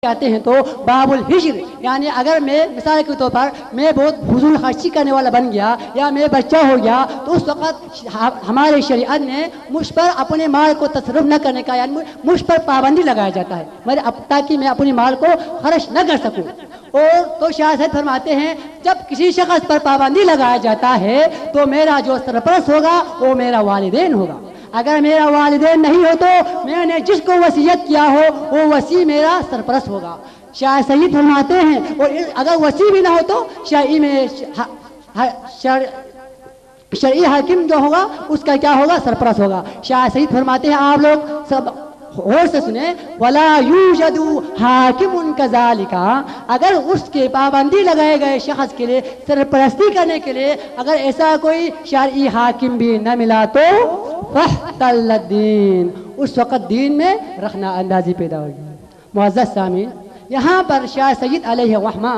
آتے ہیں تو باب الحجر، یعنی اگر میں مثال کے طور پر میں بہت فضول خرچی کرنے والا بن گیا یا میں بچہ ہو گیا تو اس وقت ہمارے شریعت نے مجھ پر اپنے مال کو تصرف نہ کرنے کا، یعنی مجھ پر پابندی لگایا جاتا ہے تاکہ میں اپنے مال کو خرچ نہ کر سکوں۔ اور تو شاہ صاحب فرماتے ہیں جب کسی شخص پر پابندی لگایا جاتا ہے تو میرا جو سرپرست ہوگا وہ میرا والدین ہوگا۔ اگر میرا والدین نہیں ہو تو میں نے جس کو وصیت کیا ہو وہ وصی میرا سرپرست ہوگا۔ شاہ سید فرماتے ہیں اور اگر وصی بھی نہ ہو تو شرعی حاکم جو ہوگا اس کا کیا ہوگا؟ سرپرست ہوگا۔ شاہ سید فرماتے ہیں آپ لوگ سب غور سے سنیں، وَلَا يُوجَدُ حَاكِمٌ كَذَلِكَ، اگر اس کے پابندی لگائے گئے شخص کے لیے سرپرستی کرنے کے لیے اگر ایسا کوئی شرعی حاکم بھی نہ ملا تو فَاحْتَلَّ الدِّينَ، اس وقت دین میں رخنا اندازی پیدا ہوگی۔ معزز سامعین، یہاں پر شاہ سید علیہ الرحمہ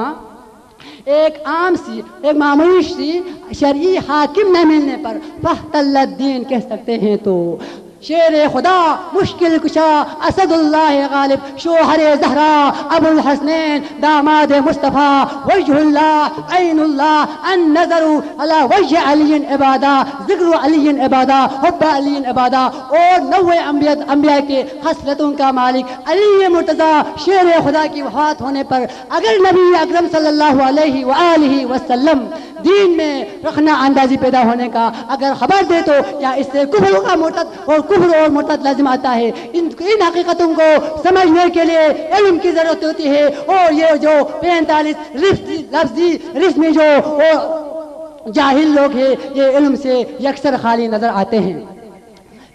ایک عام سی ایک معمولی سی شرعی حاکم نہ ملنے پر فَاحْتَلَّ الدِّينَ کہہ سکتے ہیں تو شیر خدا مشکل کشا اسد اللہ غالب شوہر زہرا ابو الحسنین داماد مصطفیٰ وجہ اللہ عین اللہ النظر علی وجہ علی عبادہ ذکر علی عبادہ حب علی عبادہ، اور 90 انبیاء کے خصلتوں کا مالک علی مرتضیٰ شیر خدا کی وفات ہونے پر اگر نبی اکرم صلی اللہ علیہ وآلہ وسلم دین میں رخنا اندازی پیدا ہونے کا اگر خبر دے تو یا اس سے کفر کا مرتد اور کفر اور مرتد لازم آتا ہے۔ ان حقیقتوں کو سمجھنے کے لیے علم کی ضرورت ہوتی ہے، اور یہ جو 45 لفظی رسمی جو جاہل لوگ ہیں یہ علم سے یکسر خالی نظر آتے ہیں۔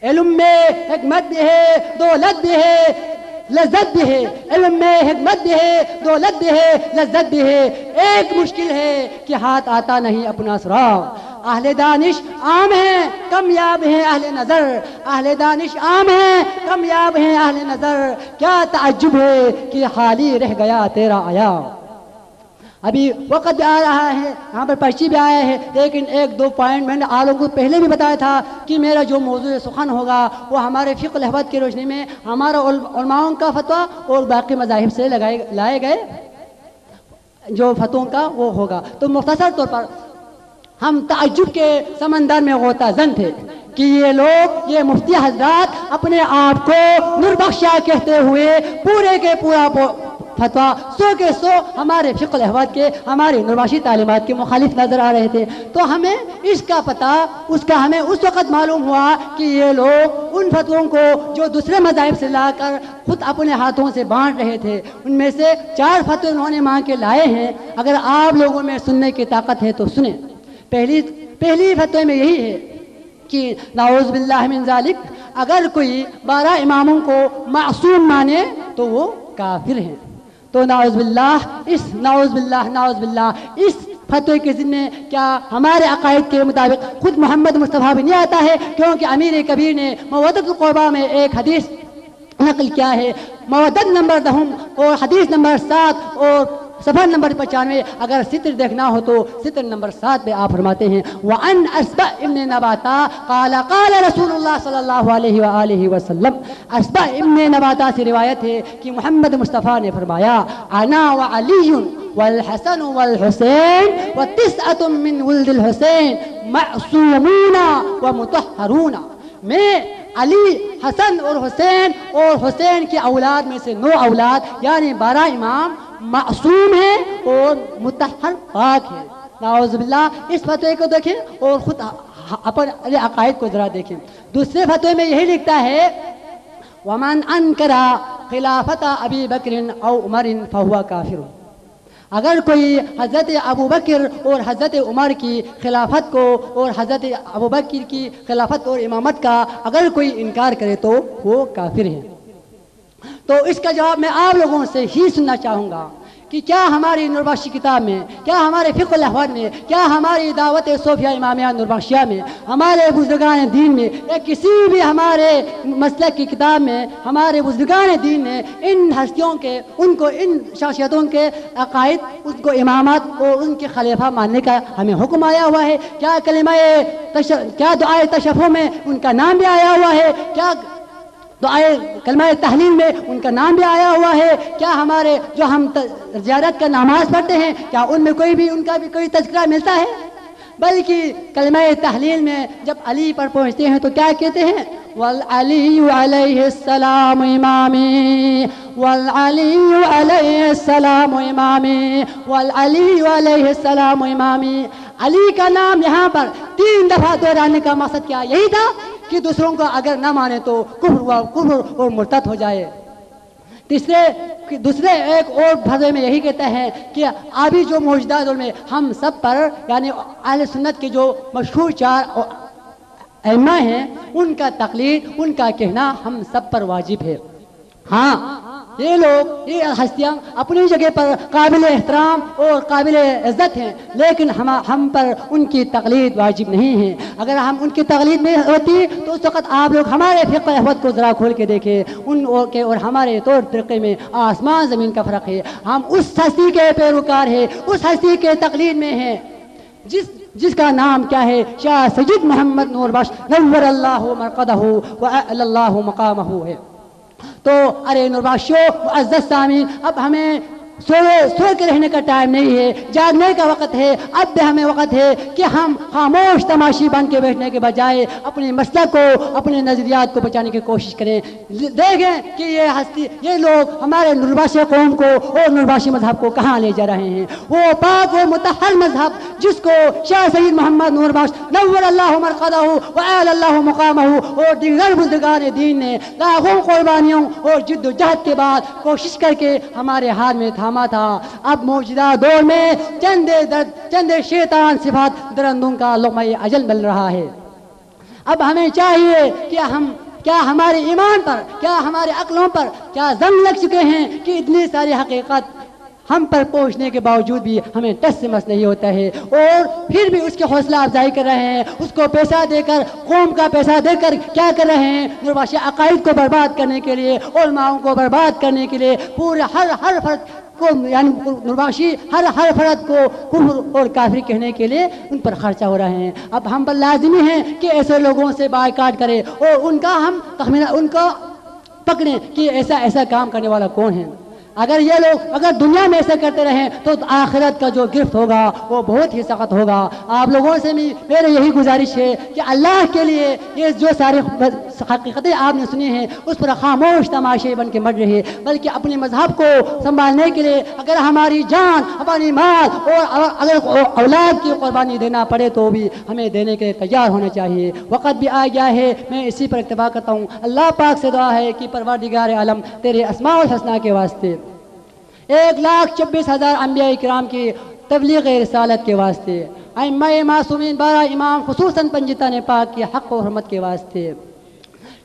علم میں حکمت بھی ہے، دولت بھی ہے، لذت بھی ہے۔ علم میں حکمت بھی ہے، دولت بھی ہے، لذت بھی ہے، ایک مشکل ہے کہ ہاتھ آتا نہیں اپنا سراغ۔ اہل دانش عام ہیں، کامیاب ہیں اہل نظر، اہل دانش عام ہیں، کامیاب ہیں اہل نظر، کیا تعجب ہے کہ خالی رہ گیا تیرا آیا۔ ابھی وقت بھی آ رہا ہے، یہاں پر پرچی بھی آیا ہے، لیکن ایک دو پوائنٹ میں نے آپ لوگوں کو پہلے بھی بتایا تھا کہ میرا جو موضوع سخن ہوگا وہ ہمارے فقہ الحوت کی روشنی میں ہمارا علماؤں کا فتویٰ اور باقی مذاہب سے لائے گئے جو فتووں کا وہ ہوگا۔ تو مختصر طور پر ہم تعجب کے سمندر میں غوطہ زن تھے کہ یہ لوگ، یہ مفتی حضرات اپنے آپ کو نور بخشا کہتے ہوئے پورے کے پورا فتویٰ 100 کے 100 ہمارے فقہ الحوت کے، ہماری نوربخشی تعلیمات کے مخالف نظر آ رہے تھے۔ تو ہمیں اس کا پتہ ہمیں اس وقت معلوم ہوا کہ یہ لوگ ان فتووں کو جو دوسرے مذاہب سے لا کر خود اپنے ہاتھوں سے بانٹ رہے تھے، ان میں سے 4 فتوے انہوں نے مانگ کے لائے ہیں۔ اگر آپ لوگوں میں سننے کی طاقت ہے تو سنیں۔ پہلی فتوے میں یہی ہے کہ نعوذ باللہ من ذالک، اگر کوئی 12 اماموں کو معصوم مانے تو وہ کافر ہیں۔ تو نعوذ باللہ اس فتوے کے ذمے کیا ہمارے عقائد کے مطابق خود محمد مصطفیٰ بھی نہیں آتا ہے؟ کیونکہ امیر کبیر نے مودۃ القربیٰ میں ایک حدیث نقل کیا ہے، مودۃ نمبر 10 اور حدیث نمبر 7 اور صفحہ نمبر 95، اگر ستر دیکھنا ہو تو ستر نمبر 7 پہ آپ فرماتے ہیں وَعَنْ أَسْبَعْ ابن نباتا قال رسول اللہ صلی اللہ علیہ وآلہ وسلم، اسبع ابن نباتا سے روایت ہے کہ محمد مصطفیٰ نے فرمایا انا وعلی والحسن والحسین وتسعة من ولد الحسین معصومون ومطہرون، میں علی، حسن اور حسین کی اولاد میں سے 9 اولاد یعنی 12 امام معصوم ہیں اور مطہر پاک ہیں۔ نعوذ باللہ، اس فتوے کو دیکھیں اور خود اپنے عقائد کو ذرا دیکھیں۔ دوسرے فتوے میں یہی لکھتا ہے وَمَنْ أَنْكَرَ خِلَافَةَ أَبِي بَكْرٍ أَوْ عُمَرٍ فَهُوَ كَافِرٌ، اگر کوئی حضرت ابو بکر اور حضرت عمر کی خلافت کو اور حضرت ابو بکر کی خلافت اور امامت کا اگر کوئی انکار کرے تو وہ کافر ہیں۔ تو اس کا جواب میں آپ لوگوں سے ہی سننا چاہوں گا کہ کیا ہماری نوربخشی کتاب میں، کیا ہمارے فقہ الحوت میں، کیا ہماری دعوت صوفیہ امامیہ نوربخشیہ میں، ہمارے بزرگان دین میں، یا کسی بھی ہمارے مسلک کی کتاب میں ہمارے بزرگان دین نے ان ہستیوں کے، ان شخصیتوں کے عقائد، ان کو امامت اور ان کے خلیفہ ماننے کا ہمیں حکم آیا ہوا ہے؟ کیا دعائے تشفع میں ان کا نام بھی آیا ہوا ہے؟ کیا تو آئے کلمہ تحلیل میں ان کا نام بھی آیا ہوا ہے. کیا ہمارے جو ہم زیارت کا نماز پڑھتے ہیں کیا ان میں کوئی بھی ان کا بھی کوئی تذکرہ ملتا ہے؟ بلکہ کلمہ تحلیل میں جب علی پر پہنچتے ہیں تو کیا کہتے ہیں؟ والعلی علیہ السلام امامی، والعلی علیہ السلام امامی، والعلی علیہ السلام امامی. علی کا نام یہاں پر 3 دفعہ دہرانے کا مقصد کیا؟ یہی تھا کہ دوسروں کو اگر نہ مانے تو کفر اور مرتد ہو جائے. دوسرے ایک اور بھرے میں یہی کہتا ہے کہ ابھی جو موجودہ دور میں ہم سب پر یعنی اہل سنت کے جو مشہور 4 ائمہ ہیں ان کا تقلید، ان کا کہنا ہم سب پر واجب ہے. ہاں یہ لوگ، یہ ہستیاں اپنی جگہ پر قابل احترام اور قابل عزت ہیں، لیکن ہم پر ان کی تقلید واجب نہیں ہے. اگر ہم ان کی تقلید میں ہوتی تو اس وقت آپ لوگ ہمارے فقہ احمد کو ذرا کھول کے دیکھیں، ان کے اور ہمارے طور طریقے میں آسمان زمین کا فرق ہے. ہم اس ہستی کے پیروکار ہیں، اس ہستی کے تقلید میں ہیں جس کا نام کیا ہے؟ شاہ سید محمد نور بخش نور اللہ مرقدہ وأعلی اللہ مقامہ ہے. تو ارے نور بخشو معزز سامعین، اب ہمیں سو کے رہنے کا ٹائم نہیں ہے، جاگنے کا وقت ہے. اب بھی ہمیں وقت ہے کہ ہم خاموش تماشی بن کے بیٹھنے کے بجائے اپنے مسلک کو، اپنے نظریات کو بچانے کی کوشش کریں. دیکھیں کہ یہ لوگ ہمارے نوربخش قوم کو اور نوربخشی مذہب کو کہاں لے جا رہے ہیں. وہ پاک و مطہر مذہب جس کو شاہ سید محمد نور بخش نور اللہ مرقدہ وأعلی اللہ مقامہ اور دیگر بزرگان دین نے لاکھوں قربانیوں اور جد و جہد کے بعد کوشش کر کے ہمارے ہاتھ میں تھاما تھا. اب موجودہ دور میں چند شیطان صفات درندوں کا لقمہ اجل مل رہا ہے. اب ہمیں چاہیے کہ کیا ہمارے ایمان پر، کیا ہمارے عقلوں پر کیا زنگ لگ چکے ہیں کہ اتنی ساری حقیقت ہم پر پہنچنے کے باوجود بھی ہمیں ٹس سے مس نہیں ہوتا ہے، اور پھر بھی اس کی حوصلہ افزائی کر رہے ہیں، اس کو پیسہ دے کر، قوم کا پیسہ دے کر کیا کر رہے ہیں؟ نوربخشی عقائد کو برباد کرنے کے لیے، علماؤں کو برباد کرنے کے لیے، پورے ہر فرد کو یعنی نوربخشی ہر فرد کو کفر اور کافر کہنے کے لیے ان پر خرچہ ہو رہے ہیں. اب ہم پر لازمی ہے کہ ایسے لوگوں سے بائیکاٹ کریں اور ان کا ہم تخمینہ ان کو پکڑیں کہ ایسا کام کرنے والا کون ہے. اگر یہ لوگ اگر دنیا میں ایسا کرتے رہیں تو آخرت کا جو گرفت ہوگا وہ بہت ہی سخت ہوگا. آپ لوگوں سے بھی میرے یہی گزارش ہے کہ اللہ کے لیے یہ جو ساری حقیقتیں آپ نے سنی ہیں اس پر خاموش تماشے بن کے مٹ رہے، بلکہ اپنے مذہب کو سنبھالنے کے لیے اگر ہماری جان، ہماری مال اور اگر اولاد کی قربانی دینا پڑے تو بھی ہمیں دینے کے تیار ہونا چاہیے. وقت بھی آ گیا ہے، میں اسی پر اکتفا کرتا ہوں. اللہ پاک سے دعا ہے کہ پروردگار عالم تیرے اسماء الحسنہ کے واسطے 1,26,000 انبیاء کرام کی تبلیغ رسالت کے واسطے، ائمہ معصومین 12 امام خصوصاً پنجتن پاک کی حق و حرمت کے واسطے،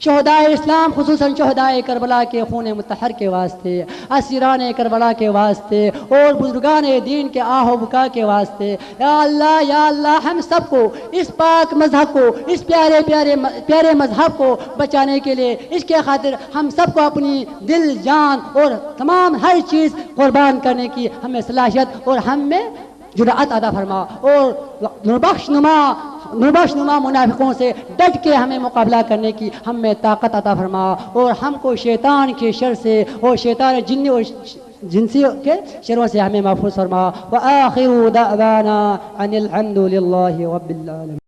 شہدائے اسلام خصوصاً شہدائے کربلا کے خون مطہر کے واسطے، اسیران کربلا کے واسطے اور بزرگان دین کے آہ و بکا کے واسطے، یا اللہ ہم سب کو اس پاک مذہب کو، اس پیارے مذہب کو بچانے کے لیے، اس کے خاطر ہم سب کو اپنی دل، جان اور تمام ہر چیز قربان کرنے کی ہمیں صلاحیت اور ہم میں جرأت عطا فرما، اور نوربخش نما منافقوں سے ڈٹ کے ہمیں مقابلہ کرنے کی ہم میں طاقت عطا فرما، اور ہم کو شیطان کے شر سے اور شیطان جنی اور جنسی کے شروں سے ہمیں محفوظ فرما. وآخر دعوانا ان الحمد للہ رب العالمین.